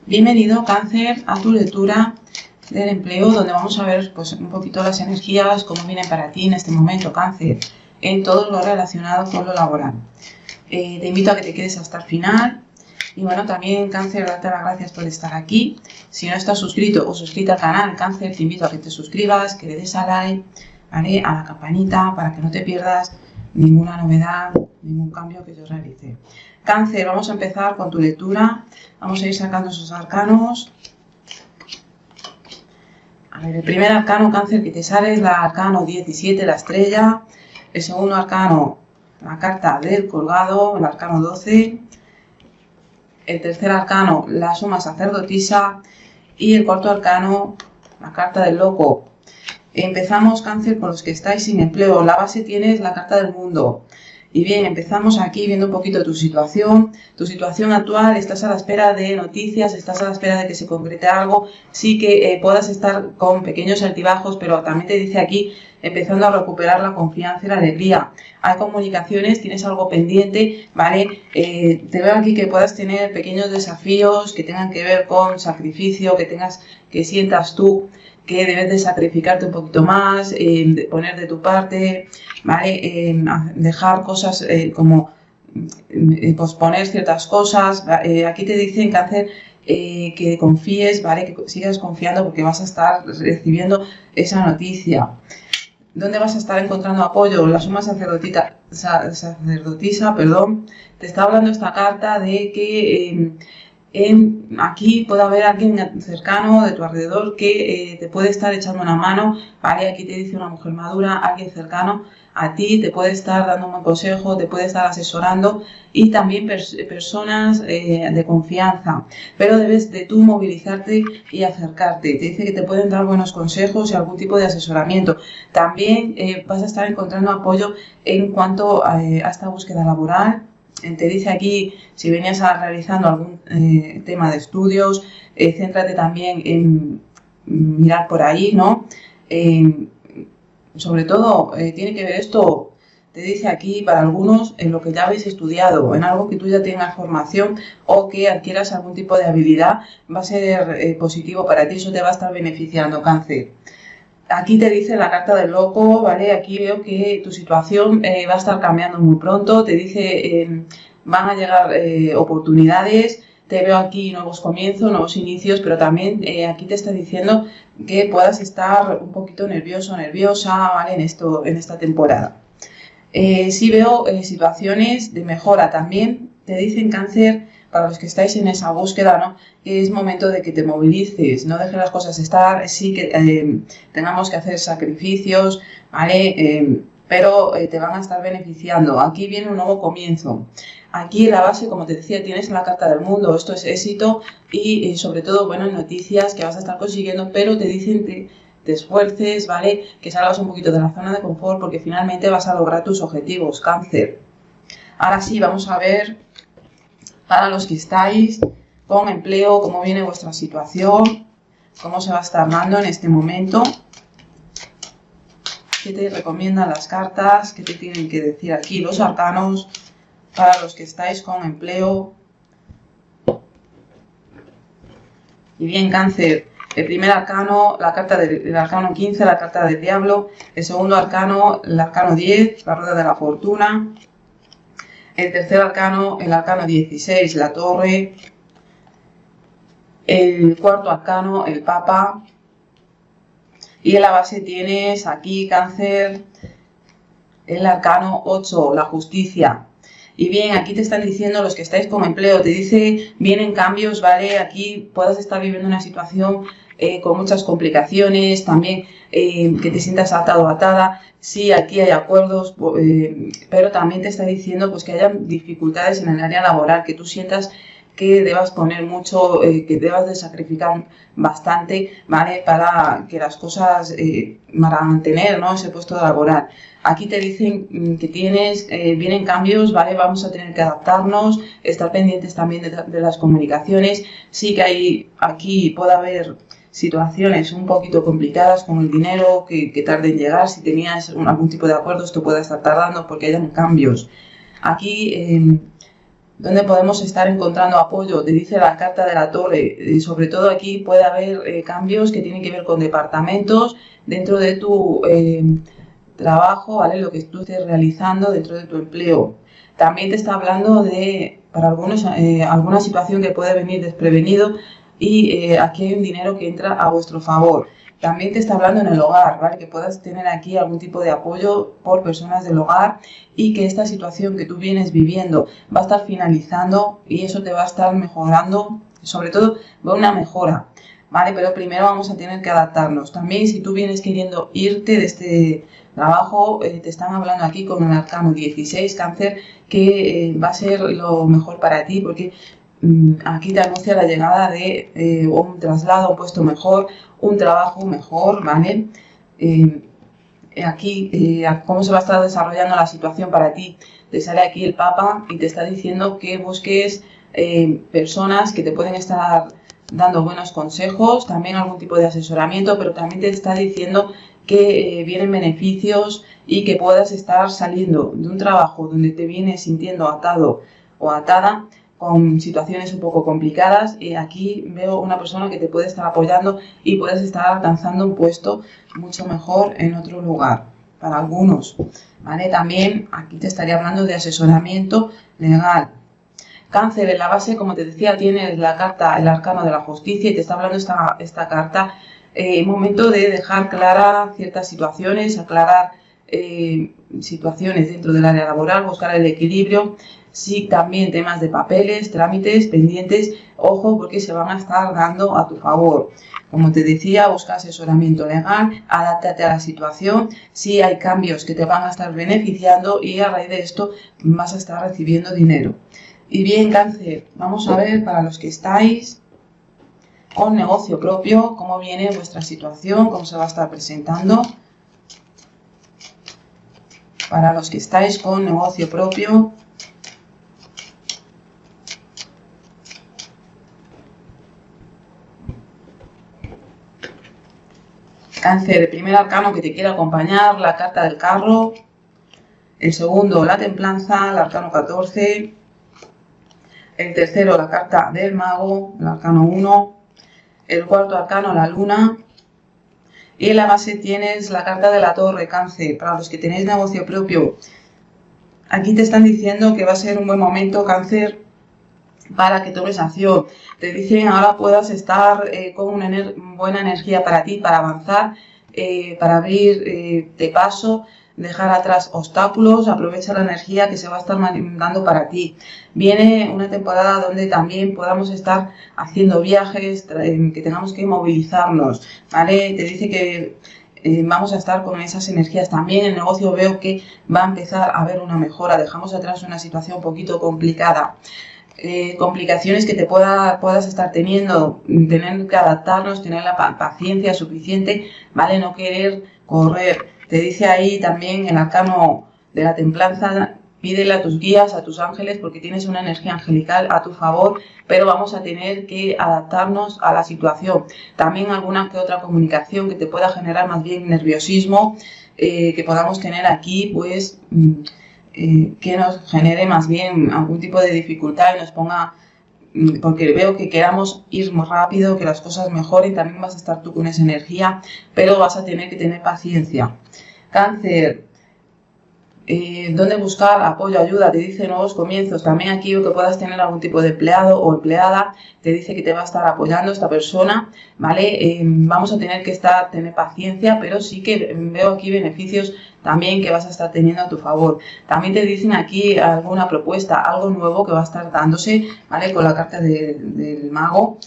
Bienvenido, Cáncer, a tu lectura del empleo, donde vamos a ver pues, un poquito las energías, cómo vienen para ti en este momento, Cáncer, en todo lo relacionado con lo laboral. Te invito a que te quedes hasta el final. Y bueno, también, Cáncer, darte las gracias por estar aquí. Si no estás suscrito o suscrita al canal, Cáncer, te invito a que te suscribas, que le des a like, ¿vale? A la campanita, para que no te pierdas ninguna novedad, ningún cambio que yo realice. Cáncer, vamos a empezar con tu lectura. Vamos a ir sacando esos arcanos. A ver, el primer arcano, Cáncer, que te sale es la arcano 17, la estrella. El segundo arcano, la carta del colgado, el arcano 12. El tercer arcano, la suma sacerdotisa. Y el cuarto arcano, la carta del loco. Empezamos, Cáncer, con los que estáis sin empleo. La base tienes la carta del mundo. Y bien, empezamos aquí viendo un poquito tu situación actual. Estás a la espera de noticias, estás a la espera de que se concrete algo. Sí que puedas estar con pequeños altibajos, pero también te dice aquí, empezando a recuperar la confianza y la alegría. Hay comunicaciones, tienes algo pendiente, ¿vale? Te veo aquí que puedas tener pequeños desafíos que tengan que ver con sacrificio, que sientas tú que debes de sacrificarte un poquito más, poner de tu parte, ¿vale? Dejar cosas como posponer ciertas cosas. Aquí te dicen, Cáncer, que confíes, ¿vale? Que sigas confiando porque vas a estar recibiendo esa noticia. ¿Dónde vas a estar encontrando apoyo? La suma sacerdotisa, te está hablando esta carta de que aquí puede haber alguien cercano de tu alrededor que te puede estar echando una mano, ¿vale? Aquí te dice una mujer madura, alguien cercano a ti, te puede estar dando un buen consejo, te puede estar asesorando, y también personas de confianza, pero debes de tú movilizarte y acercarte. Te dice que te pueden dar buenos consejos y algún tipo de asesoramiento. También vas a estar encontrando apoyo en cuanto a esta búsqueda laboral. Te dice aquí, si venías realizando algún tema de estudios, céntrate también en mirar por ahí, ¿no? Sobre todo, tiene que ver esto, te dice aquí, para algunos, en lo que ya habéis estudiado, en algo que tú ya tengas formación o que adquieras algún tipo de habilidad, va a ser positivo para ti, eso te va a estar beneficiando, Cáncer. Aquí te dice la carta del loco, ¿vale? Aquí veo que tu situación va a estar cambiando muy pronto, te dice van a llegar oportunidades, te veo aquí nuevos comienzos, nuevos inicios, pero también aquí te está diciendo que puedas estar un poquito nervioso, nerviosa, ¿vale? En esta temporada. Sí veo situaciones de mejora también, te dicen, Cáncer, para los que estáis en esa búsqueda, ¿no? Que es momento de que te movilices, no dejes las cosas estar, sí que tengamos que hacer sacrificios, ¿vale? Pero te van a estar beneficiando. Aquí viene un nuevo comienzo. Aquí en la base, como te decía, tienes la carta del mundo, esto es éxito y sobre todo buenas noticias que vas a estar consiguiendo, pero te dicen que te esfuerces, ¿vale? Que salgas un poquito de la zona de confort porque finalmente vas a lograr tus objetivos, Cáncer. Ahora sí, vamos a ver para los que estáis con empleo, cómo viene vuestra situación, cómo se va a estar dando en este momento, qué te recomiendan las cartas, qué te tienen que decir aquí los arcanos para los que estáis con empleo. Y bien, Cáncer, el primer arcano, la carta del arcano 15, la carta del diablo, el segundo arcano, el arcano 10, la rueda de la fortuna. El tercer arcano, el arcano 16, la torre. El cuarto arcano, el papa. Y en la base tienes aquí, Cáncer, el arcano 8, la justicia. Y bien, aquí te están diciendo los que estáis con empleo, te dice, vienen cambios, ¿vale? Aquí puedas estar viviendo una situación con muchas complicaciones, también que te sientas atado o atada. Sí, aquí hay acuerdos, pero también te está diciendo pues, que hayan dificultades en el área laboral, que tú sientas que debas poner mucho, que debas de sacrificar bastante, ¿vale? Para que las cosas, para mantener, ¿no? Ese puesto laboral. Aquí te dicen que vienen cambios, ¿vale? Vamos a tener que adaptarnos, estar pendientes también de las comunicaciones. Sí que aquí puede haber situaciones un poquito complicadas con el dinero, que tarde en llegar. Si tenías algún tipo de acuerdo, esto puede estar tardando porque hayan cambios. Aquí donde podemos estar encontrando apoyo. Te dice la carta de la Torre, sobre todo aquí puede haber cambios que tienen que ver con departamentos dentro de tu trabajo, ¿vale? Lo que tú estés realizando dentro de tu empleo. También te está hablando de, para algunos, alguna situación que puede venir desprevenido y aquí hay un dinero que entra a vuestro favor. También te está hablando en el hogar, ¿vale? Que puedas tener aquí algún tipo de apoyo por personas del hogar y que esta situación que tú vienes viviendo va a estar finalizando y eso te va a estar mejorando, sobre todo va una mejora, ¿vale? Pero primero vamos a tener que adaptarnos. También si tú vienes queriendo irte de este trabajo, te están hablando aquí con el arcano 16, Cáncer, que va a ser lo mejor para ti porque aquí te anuncia la llegada de un traslado a un puesto mejor, un trabajo mejor, ¿vale? Aquí, cómo se va a estar desarrollando la situación para ti. Te sale aquí el Papa y te está diciendo que busques personas que te pueden estar dando buenos consejos, también algún tipo de asesoramiento, pero también te está diciendo que vienen beneficios y que puedas estar saliendo de un trabajo donde te vienes sintiendo atado o atada, con situaciones un poco complicadas, y aquí veo una persona que te puede estar apoyando y puedes estar alcanzando un puesto mucho mejor en otro lugar, para algunos, ¿vale? También aquí te estaría hablando de asesoramiento legal. Cáncer, en la base, como te decía, tienes la carta, el arcano de la justicia, y te está hablando esta carta, momento de dejar claras ciertas situaciones, aclarar situaciones dentro del área laboral, buscar el equilibrio. Sí, también temas de papeles, trámites, pendientes, ojo porque se van a estar dando a tu favor. Como te decía, busca asesoramiento legal, adáptate a la situación, si hay cambios que te van a estar beneficiando y a raíz de esto vas a estar recibiendo dinero. Y bien, Cáncer, vamos a ver para los que estáis con negocio propio, cómo viene vuestra situación, cómo se va a estar presentando. Para los que estáis con negocio propio, Cáncer, el primer arcano que te quiere acompañar, la carta del carro. El segundo, la templanza, el arcano 14. El tercero, la carta del mago, el arcano 1. El cuarto arcano, la luna. Y en la base tienes la carta de la torre, Cáncer. Para los que tenéis negocio propio, aquí te están diciendo que va a ser un buen momento, Cáncer, para que tomes acción. Te dicen ahora puedas estar con una buena energía para ti, para avanzar, para abrir de paso, dejar atrás obstáculos, aprovecha la energía que se va a estar dando para ti. Viene una temporada donde también podamos estar haciendo viajes, que tengamos que movilizarnos, ¿vale? Te dice que vamos a estar con esas energías también. El negocio veo que va a empezar a haber una mejora, dejamos atrás una situación un poquito complicada. Complicaciones que te puedas estar teniendo, tener que adaptarnos, tener la paciencia suficiente, ¿vale? No querer correr. Te dice ahí también el arcano de la templanza, pídele a tus guías, a tus ángeles, porque tienes una energía angelical a tu favor, pero vamos a tener que adaptarnos a la situación. También alguna que otra comunicación que te pueda generar más bien nerviosismo, que podamos tener aquí, pues que nos genere más bien algún tipo de dificultad y nos ponga, porque veo que queramos ir muy rápido, que las cosas mejoren, también vas a estar tú con esa energía, pero vas a tener que tener paciencia. Cáncer, ¿dónde buscar apoyo, ayuda? Te dice nuevos comienzos. También aquí veo que puedas tener algún tipo de empleado o empleada, te dice que te va a estar apoyando esta persona, ¿vale? Vamos a tener que tener paciencia, pero sí que veo aquí beneficios también que vas a estar teniendo a tu favor. También te dicen aquí alguna propuesta, algo nuevo que va a estar dándose, ¿vale? Con la carta del mago.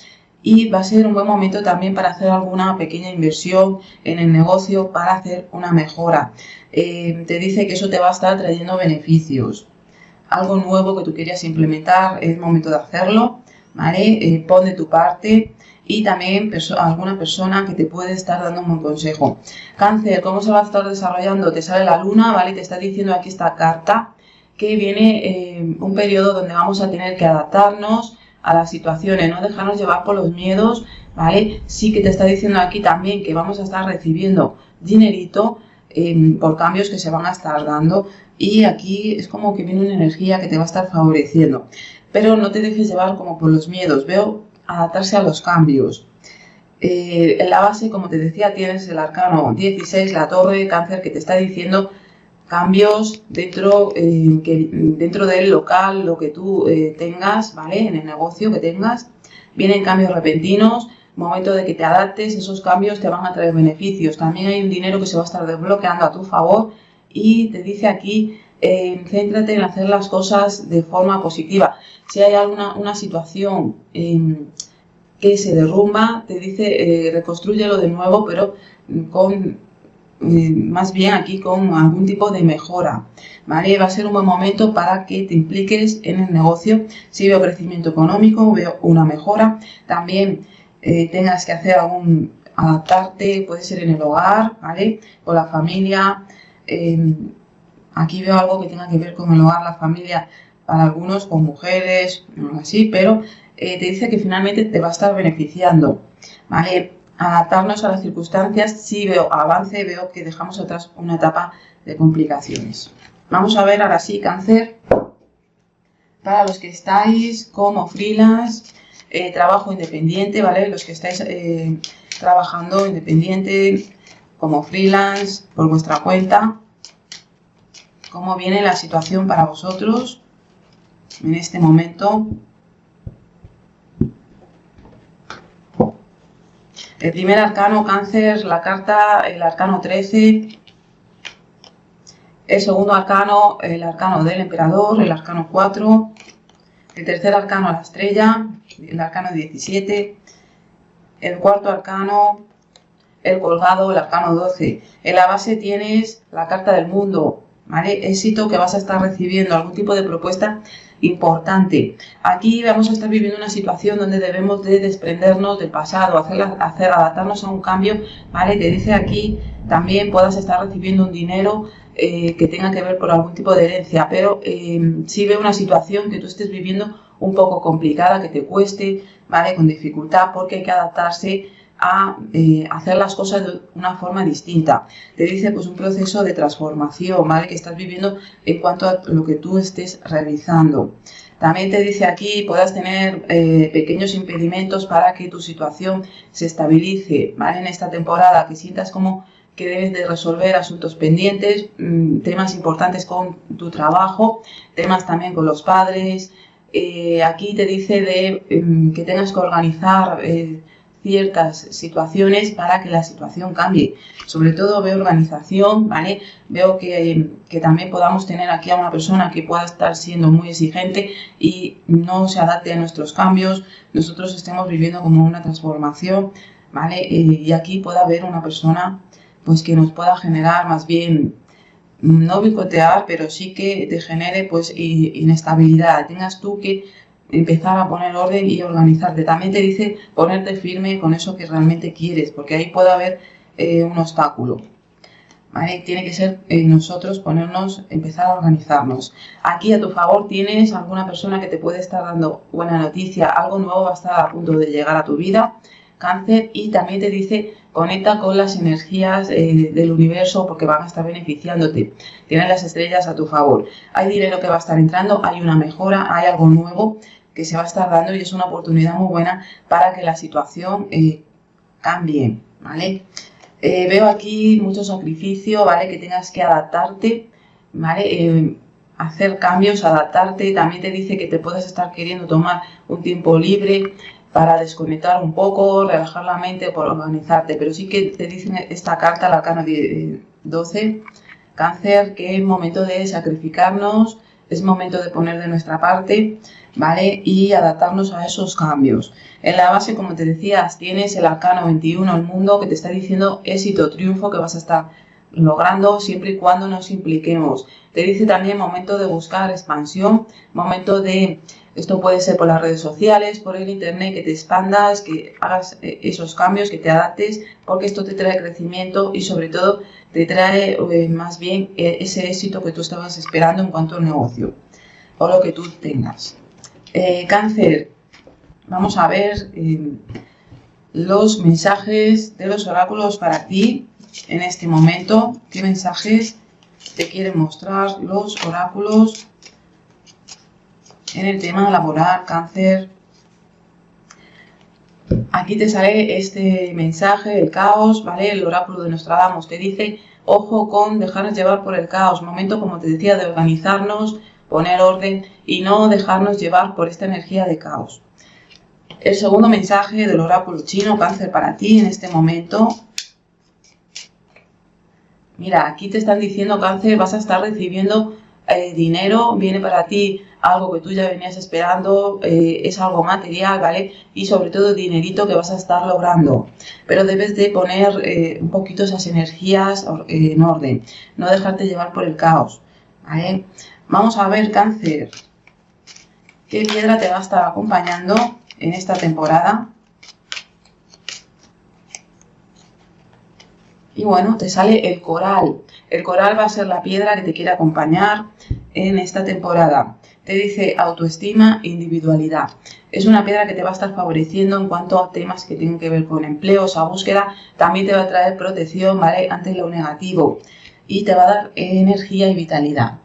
Y va a ser un buen momento también para hacer alguna pequeña inversión en el negocio para hacer una mejora. Te dice que eso te va a estar trayendo beneficios. Algo nuevo que tú querías implementar, es momento de hacerlo, ¿vale? Pon de tu parte. Y también alguna persona que te puede estar dando un buen consejo. Cáncer, ¿cómo se va a estar desarrollando? Te sale la luna, ¿vale? Te está diciendo aquí esta carta que viene un periodo donde vamos a tener que adaptarnos a las situaciones, no dejarnos llevar por los miedos, ¿vale? Sí que te está diciendo aquí también que vamos a estar recibiendo dinerito por cambios que se van a estar dando, y aquí es como que viene una energía que te va a estar favoreciendo. pero no te dejes llevar como por los miedos. Veo adaptarse a los cambios. En la base, como te decía, tienes el arcano 16, la torre, Cáncer, que te está diciendo cambios dentro del local, lo que tú tengas, ¿vale? En el negocio que tengas. Vienen cambios repentinos, momento de que te adaptes, esos cambios te van a traer beneficios. También hay un dinero que se va a estar desbloqueando a tu favor y te dice aquí, céntrate en hacer las cosas de forma positiva. Si hay una situación que se derrumba, te dice reconstrúyelo de nuevo, pero con más bien aquí con algún tipo de mejora, ¿vale? Va a ser un buen momento para que te impliques en el negocio. Si veo crecimiento económico, veo una mejora. También tengas que hacer adaptarte, puede ser en el hogar, ¿vale? Con la familia. Aquí veo algo que tenga que ver con el hogar, la familia, para algunos con mujeres, así, pero te dice que finalmente te va a estar beneficiando, ¿vale? Adaptarnos a las circunstancias. Si veo avance, veo que dejamos atrás una etapa de complicaciones. Vamos a ver ahora sí, Cáncer, para los que estáis como freelance, trabajo independiente, ¿vale? Los que estáis trabajando independiente como freelance por vuestra cuenta, cómo viene la situación para vosotros en este momento. El primer arcano, Cáncer, el arcano 13. El segundo arcano, el arcano del emperador, el arcano 4. El tercer arcano, la estrella, el arcano 17. El cuarto arcano, el colgado, el arcano 12. En la base tienes la carta del mundo, ¿vale? Éxito, que vas a estar recibiendo algún tipo de propuesta importante. Aquí vamos a estar viviendo una situación donde debemos de desprendernos del pasado, adaptarnos a un cambio, ¿vale? Te dice aquí también puedas estar recibiendo un dinero que tenga que ver por algún tipo de herencia, pero si veo una situación que tú estés viviendo un poco complicada, que te cueste, ¿vale? Con dificultad, porque hay que adaptarse a hacer las cosas de una forma distinta. Te dice pues un proceso de transformación, ¿vale? Que estás viviendo en cuanto a lo que tú estés realizando. También te dice aquí puedas tener pequeños impedimentos para que tu situación se estabilice, ¿vale? En esta temporada, que sientas como que debes de resolver asuntos pendientes, temas importantes con tu trabajo, temas también con los padres. Aquí te dice que tengas que organizar ciertas situaciones para que la situación cambie. Sobre todo veo organización, ¿vale? Veo que también podamos tener aquí a una persona que pueda estar siendo muy exigente y no se adapte a nuestros cambios. Nosotros estemos viviendo como una transformación, ¿vale? Y aquí pueda haber una persona pues que nos pueda generar más bien, no boicotear, pero sí que te genere pues inestabilidad. Tengas tú que empezar a poner orden y organizarte. También te dice ponerte firme con eso que realmente quieres, porque ahí puede haber un obstáculo, ¿vale? Tiene que ser nosotros empezar a organizarnos. Aquí a tu favor tienes alguna persona que te puede estar dando buena noticia, algo nuevo va a estar a punto de llegar a tu vida, Cáncer, y también te dice conecta con las energías del universo porque van a estar beneficiándote. Tienes las estrellas a tu favor. Hay dinero que va a estar entrando, hay una mejora, hay algo nuevo que se va a estar dando y es una oportunidad muy buena para que la situación cambie, ¿vale? Veo aquí mucho sacrificio, ¿vale? Que tengas que adaptarte, ¿vale? Hacer cambios, adaptarte. También te dice que te puedes estar queriendo tomar un tiempo libre para desconectar un poco, relajar la mente, por organizarte. Pero sí que te dicen esta carta, el arcano 12, Cáncer, que es momento de sacrificarnos, es momento de poner de nuestra parte, ¿vale? Y adaptarnos a esos cambios. En la base, como te decías, tienes el arcano 21, el mundo, que te está diciendo éxito, triunfo, que vas a estar logrando siempre y cuando nos impliquemos. Te dice también momento de buscar expansión, momento de... Esto puede ser por las redes sociales, por el internet, que te expandas, que hagas esos cambios, que te adaptes, porque esto te trae crecimiento y sobre todo te trae más bien ese éxito que tú estabas esperando en cuanto al negocio o lo que tú tengas. Cáncer, vamos a ver los mensajes de los oráculos para ti en este momento. ¿Qué mensajes te quieren mostrar los oráculos en el tema laboral, Cáncer. Aquí te sale este mensaje, el caos, ¿vale? El oráculo de Nostradamus te dice, ojo con dejarnos llevar por el caos, momento, como te decía, de organizarnos, poner orden y no dejarnos llevar por esta energía de caos. El segundo mensaje del oráculo chino, Cáncer, para ti en este momento. Mira, aquí te están diciendo, Cáncer, vas a estar recibiendo dinero, viene para ti algo que tú ya venías esperando, es algo material, ¿vale? Y sobre todo dinerito que vas a estar logrando. Pero debes de poner un poquito esas energías en orden, no dejarte llevar por el caos, ¿vale? Vamos a ver, Cáncer, qué piedra te va a estar acompañando en esta temporada. Y bueno, te sale el coral. El coral va a ser la piedra que te quiere acompañar en esta temporada. Te dice autoestima, individualidad. Es una piedra que te va a estar favoreciendo en cuanto a temas que tienen que ver con empleo, esa búsqueda. También te va a traer protección, ¿vale? Ante lo negativo. Y te va a dar energía y vitalidad.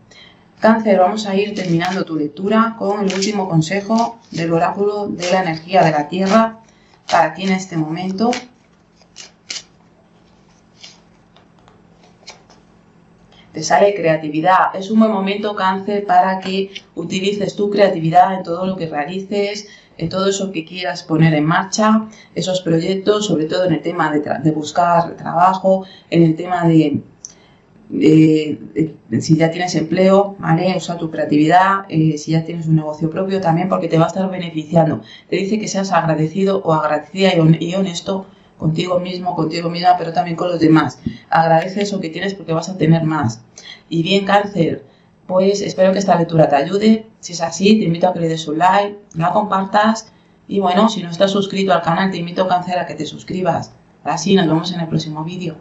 Cáncer, vamos a ir terminando tu lectura con el último consejo del oráculo de la energía de la Tierra para ti en este momento. Te sale creatividad. Es un buen momento, Cáncer, para que utilices tu creatividad en todo lo que realices, en todo eso que quieras poner en marcha, esos proyectos, sobre todo en el tema de buscar trabajo, en el tema de si ya tienes empleo, ¿vale? Usa tu creatividad, si ya tienes un negocio propio también, porque te va a estar beneficiando. Te dice que seas agradecido o agradecida y honesto contigo mismo, contigo misma, pero también con los demás. Agradece eso que tienes porque vas a tener más. Y bien, Cáncer, pues espero que esta lectura te ayude. Si es así, te invito a que le des un like, la compartas. Y bueno, si no estás suscrito al canal, te invito, Cáncer, a que te suscribas. Así nos vemos en el próximo vídeo.